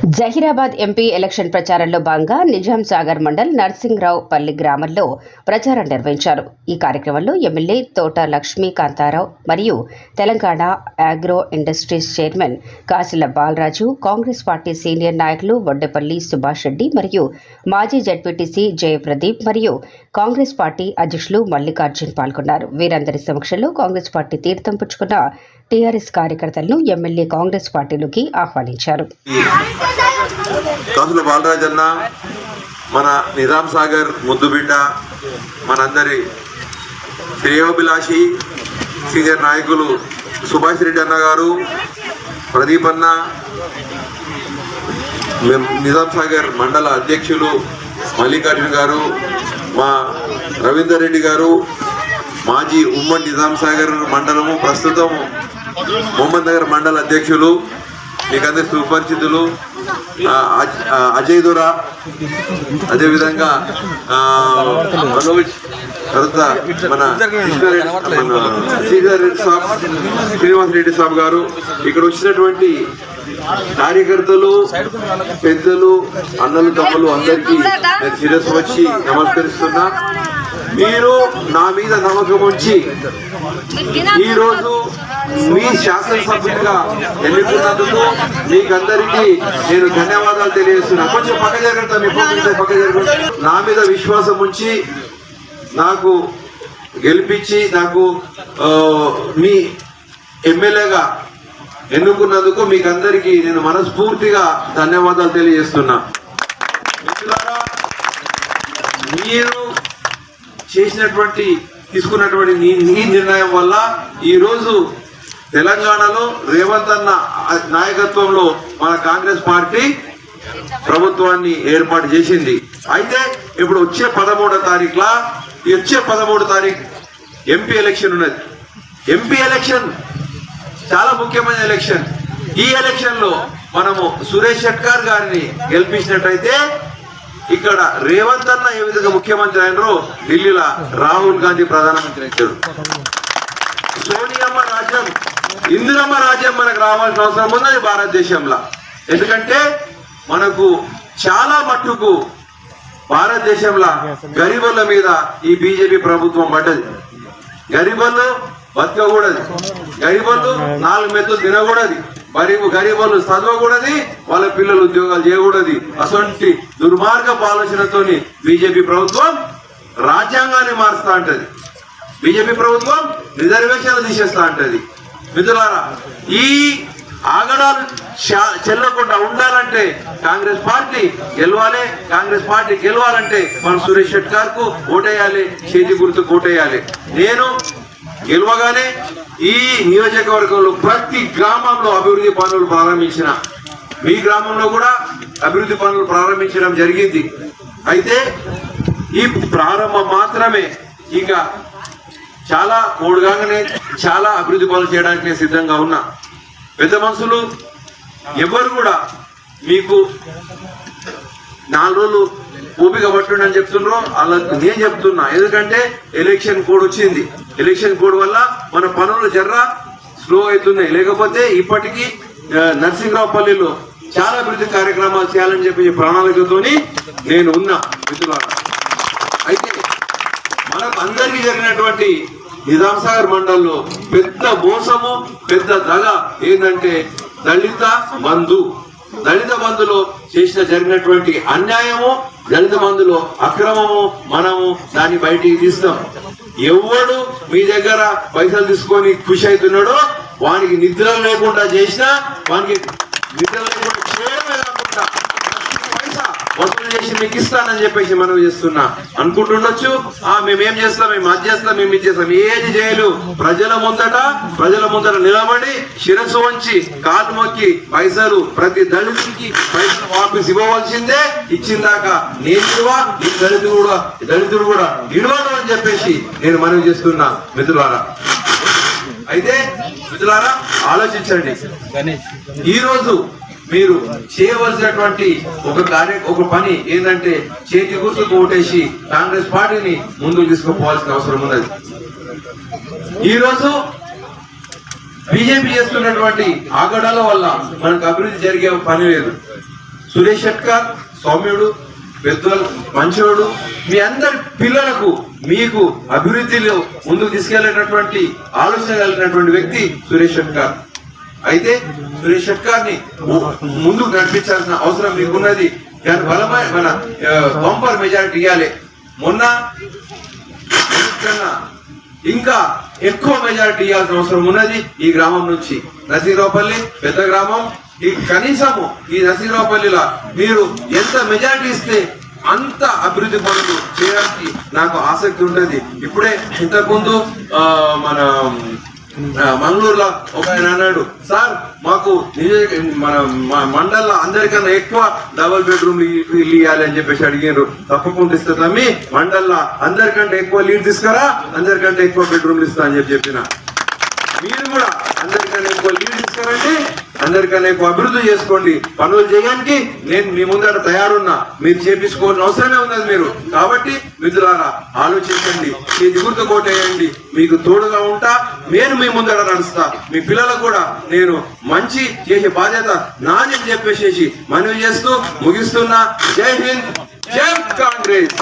Zaheerabad MP election ప్రచారంలో భాగంగా నిజాం సాగర్ మండల్ నర్సింగ్రావు పల్లి గ్రామంలో ప్రచారం నిర్వహించారు. ఈ కార్యక్రమంలో ఎమ్మెల్యే తోట లక్ష్మీకాంతారావు మరియు Telangana agro industries chairman Kasila Balaraju, Congress party senior నాయకులు వడ్డేపల్లి సుభాష్ రెడ్డి మరియు మాజీ జడ్పీటీసీ జయప్రదీప్ మరియు కాంగ్రెస్ పార్టీ అధ్యక్షులు మల్లికార్జున్ పాల్గొన్నారు. వీరందరి సమక్షంలో కాంగ్రెస్ పార్టీ తీర్థం పుచ్చుకున్న టీఆర్ఎస్ కార్యకర్తలను ఎమ్మెల్యే కాంగ్రెస్ పార్టీలోకి ఆహ్వానించారు. కాసుల బాలరాజన్న మన నిజాం సాగర్ ముద్దుబిడ్డ, మనందరి శ్రేయోభిలాషి సీనియర్ నాయకులు సుభాష్ రెడ్డి అన్న గారు, ప్రదీప్ అన్న, నిజాం సాగర్ మండల అధ్యక్షులు మల్లికార్జున్ గారు, మా రవీందర్ రెడ్డి గారు, మాజీ ఉమ్మడి నిజాం సాగర్ మండలము ప్రస్తుతం మొహమ్మద్ నగర్ మండల అధ్యక్షులు, మీకందరి సుపరిచితులు అజయ్ దొరా, అదేవిధంగా మనోజ్, తర్వాత మన శ్రీనివాస్ రెడ్డి సాబ్ గారు, ఇక్కడ వచ్చినటువంటి కార్యకర్తలు, పెద్దలు, అన్నలు, తమ్ములు అందరికీ నేను శిరస్సు వచ్చి నమస్కరిస్తున్నా. మీరు నా మీద నమ్మకం ఉంచి ఈరోజు మీ శాసనసభ్యులుగా ఎన్నుకున్నందుకు మీకందరికీ నేను ధన్యవాదాలు తెలియజేస్తున్నా. కొంచెం పక్క జరుగుతా, మీ పక్క జరుగుతా. నా మీద విశ్వాసం ఉంచి నాకు గెలిపించి నాకు మీ ఎమ్మెల్యేగా ఎన్నుకున్నందుకు మీకందరికీ నేను మనస్ఫూర్తిగా ధన్యవాదాలు తెలియజేస్తున్నా. మిత్రులారా, మీరు తీసుకున్నటువంటి ఈ నిర్ణయం వల్ల ఈరోజు తెలంగాణలో రేవంత్ అన్న నాయకత్వంలో మన కాంగ్రెస్ పార్టీ ప్రభుత్వాన్ని ఏర్పాటు చేసింది. అయితే ఇప్పుడు వచ్చే 13వ తారీఖులా వచ్చే 13వ తారీఖు ఎంపీ ఎలక్షన్ ఉన్నది. ఎంపీ ఎలక్షన్ చాలా ముఖ్యమైన ఎలక్షన్. ఈ ఎలక్షన్ లో మనము సురేష్ షెట్కార్ గారిని గెలిపించినట్టయితే ఇక్కడ రేవంత్ అన్న ఏ విధంగా ముఖ్యమంత్రి అయినరో ఢిల్లీలో రాహుల్ గాంధీ ప్రధానమంత్రి అయ్యారు. సోనియమ్మ రాజ్యం, ఇందిరమ్మ రాజ్యం మనకు రావాల్సిన అవసరం ఉన్నది భారతదేశంలో. ఎందుకంటే మనకు చాలా మట్టుకు భారతదేశంలో గరీబుల మీద ఈ బీజేపీ ప్రభుత్వం పడ్డది. గరీబులు బతకకూడదు, గరీబులు 4 మెతులు తినకూడదు, గరీబులు చదవకూడదు, వాళ్ళ పిల్లలు ఉద్యోగాలు చేయకూడదు. అసలు దుర్మార్గపు ఆలోచనతోని బీజేపీ ప్రభుత్వం రాజ్యాంగాన్ని మారుస్తా ఉంటది. బీజేపీ ప్రభుత్వం రిజర్వేషన్లు తీసేస్తా ఉంటది. మిత్రులారా, ఈ ఆగడాలు చెల్లకుండా ఉండాలంటే కాంగ్రెస్ పార్టీ గెలవాలి. కాంగ్రెస్ పార్టీ గెలవాలంటే మనం సురేష్ షెట్కార్ కు ఓటేయాలి, చేతి గుర్తుకు ఓటేయాలి. నేను గెలవగానే ఈ నియోజకవర్గంలో ప్రతి గ్రామంలో అభివృద్ధి పనులు ప్రారంభించిన, మీ గ్రామంలో కూడా అభివృద్ధి పనులు ప్రారంభించడం జరిగింది. అయితే ఈ ప్రారంభం మాత్రమే, ఇక చాలా మూడుగానే చాలా అభివృద్ధి పనులు చేయడానికి నేను సిద్ధంగా ఉన్నా. పెద్ద మనుషులు ఎవరు కూడా మీకు 4 రోజులు ఓపిక పట్టుండి అని చెప్తున్నారో అలా నేను చెప్తున్నా. ఎందుకంటే ఎలక్షన్ కోడ్ వచ్చింది. ఎలక్షన్ కోడ్ వల్ల మన పనులు జర్రా స్లో అవుతున్నాయి. లేకపోతే ఇప్పటికీ నర్సింగ్రావుపల్లిలో చాలా అభివృద్ధి కార్యక్రమాలు చేయాలని చెప్పి ప్రణాళికతోని నేను ఉన్నా. మిత్రులారా, అయితే మనకు అందరికీ జరిగినటువంటి నిజాం సాగర్ మండల్లో పెద్ద మోసము, పెద్ద దగ ఏంటంటే దళిత బంధులో జరిగినటువంటి అన్యాయము, దళిత బంధులో అక్రమము మనము దాన్ని బయటికి తీస్తాం. ఎవడు మీ దగ్గర పైసలు తీసుకొని ఖుషి అవుతున్నాడో వానికి నిద్ర లేకుండా చేసినా, వానికి నిద్ర లేకుండా చేయడమే కాకుండా పైసా వసూలు చేసి మీకు ఇస్తానని చెప్పేసి మనం చేస్తున్నా. అనుకుంటుండొచ్చు, మేమేం చేస్తాం, మేము అది చేస్తాం, మేము ఇది చేస్తాం. ఏది చేయలు. ప్రజల ముందర నిలబడి శిరస్సు వంచి కాలు మొక్కి పైసలు ప్రతి దళితుడికి పైసలు వాపస్ ఇవ్వవలసిందే. ఇచ్చిందాక నేను ఇవ్వా, ఈ దళితుడు కూడా ఇవ్వను అని చెప్పేసి నేను మనవి చేస్తున్నా. మిత్రులారా, అయితే మిత్రులారా ఆలోచించండి. ఈరోజు మీరు చేయవలసినటువంటి ఒక పని ఏంటంటే చేతి గుర్తుకు ఓటేసి కాంగ్రెస్ పార్టీని ముందుకు తీసుకుపోవాల్సిన అవసరం ఉన్నది. ఈరోజు బీజేపీ చేస్తున్నటువంటి ఆగడాల వల్ల మనకు అభివృద్ధి జరిగే పని లేదు. సురేష్ షెట్కర్ సౌమ్యుడు, పెద్దలు, మంచోడు. మీ అందరి పిల్లలకు మీకు అభివృద్ధిలో ముందుకు తీసుకెళ్లేటటువంటి ఆలోచన కలిగినటువంటి వ్యక్తి సురేష్ షెట్కర్. అయితే సురేష్ షెట్కర్ ని ముందుకు నడిపించాల్సిన అవసరం మీకున్నది. దాని బలమైన మన బంపర్ మెజారిటీ ఇవ్వాలి. మొన్న ఇంకా ఎక్కువ మెజారిటీ ఇవ్వాల్సిన అవసరం ఉన్నది. ఈ గ్రామం నుంచి నరసింహరావుపల్లి పెద్ద గ్రామం. ఈ కనీసము ఈ నరసింహరావుపల్లిలో మీరు ఎంత మెజారిటీ ఇస్తే అంత అభివృద్ధి పనులు చేయడానికి నాకు ఆసక్తి ఉంటుంది. ఇప్పుడే ఇంతకుముందు మన మంగళూరులో ఒక ఆయన అన్నాడు, సార్ మాకు మన మండల్లో అందరికన్నా ఎక్కువ డబుల్ బెడ్రూమ్ ఇల్లు ఇవ్వాలి అని చెప్పేసి అడిగారు. తప్పకుండా ఇస్తా తమ్మి, మండల్లో అందరికంటే ఎక్కువ లీడ్ తీసుకురా, అందరికంటే ఎక్కువ బెడ్రూమ్లు ఇస్తా అని చెప్పిన. మీరు కూడా అందరికన్నా ఎక్కువ లీడ్ తీసుకురండి, అందరికన్నా ఎక్కువ అభివృద్ధి చేసుకోండి. పనులు చేయడానికి నేను మీ ముందర తయారున్నా. మీరు చేపించుకోవాల్సిన అవసరమే ఉన్నది మీరు. కాబట్టి మిత్రులారా ఆలోచించండి, చేతి గుర్తు కోటేయండి. మీకు తోడుగా ఉంటా, నేను మీ ముందర నడుస్తా. మీ పిల్లలకు కూడా నేను మంచి చేసే బాధ్యత నాని చెప్పేసేసి మనవి చేస్తూ ముగిస్తున్నా. జై హింద్, జై కాంగ్రెస్.